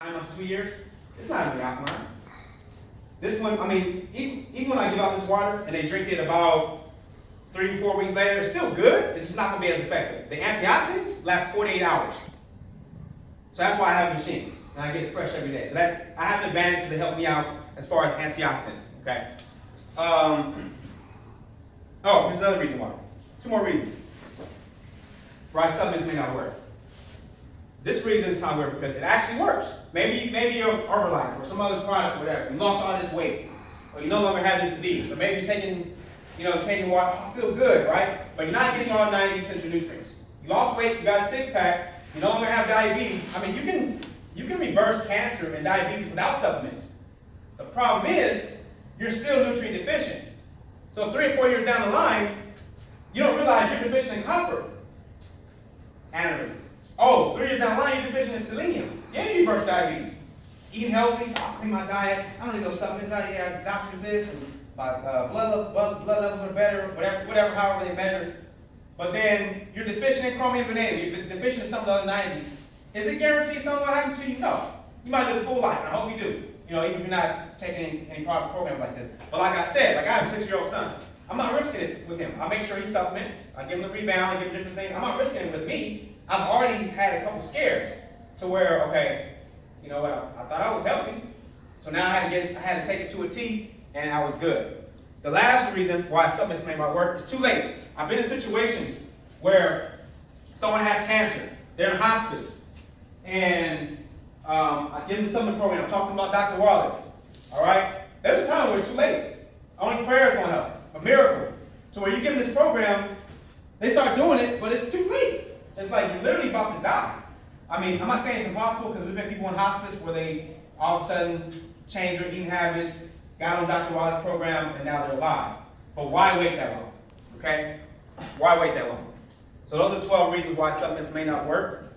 months, 2 years, it's not in the alkaline. This one, I mean, even when I give out this water and they drink it about 3 to 4 weeks later, it's still good. It's just not going to be as effective. The antioxidants last 48 hours. So that's why I have a machine. And I get it fresh every day. So that I have an advantage to help me out as far as antioxidants. Okay. Oh, here's another reason why. 2 more reasons why supplements may not work. This reason is not work because it actually works. Maybe you're Herbalife or some other product, whatever. You lost all this weight, or you no longer have this disease, or maybe you're taking water. Oh, I feel good, right? But you're not getting all 90 essential nutrients. You lost weight, you got a 6-pack. You no longer have diabetes. I mean, you can reverse cancer and diabetes without supplements. The problem is you're still nutrient deficient. So 3 or 4 years down the line, you don't realize you're deficient in copper. Aneurysm. Oh, 3 years down the line, you're deficient in selenium. Yeah, you reverse diabetes. Eat healthy, I'll clean my diet. I don't need those supplements. The doctor's this, and my blood levels are better, whatever, however they measure. But then you're deficient in chromium vanadium. You're deficient in some of the other 90. Is it guaranteed something will happen to you? No. You might live a full life, and I hope you do. Even if you're not taking any programs like this. But like I said, I have a 6-year-old son. I'm not risking it with him. I make sure he supplements. I give him the rebound. I give him different things. I'm not risking it with me. I've already had a couple scares to where, okay, you know what? I thought I was healthy, so now I had to take it to a T, and I was good. The last reason why supplements may not work is too late. I've been in situations where someone has cancer, they're in hospice, and I give them some of the program. I'm talking about Dr. Waller. All right? There's a time where it's too late. Only prayer is going to help. A miracle. So where you give them this program, they start doing it, but it's too late. It's like you're literally about to die. I mean, I'm not saying it's impossible because there's been people in hospice where they all of a sudden changed their eating habits, got on Dr. Waller's program, and now they're alive. But why wait that long? Okay? Why wait that long? So those are 12 reasons why supplements may not work.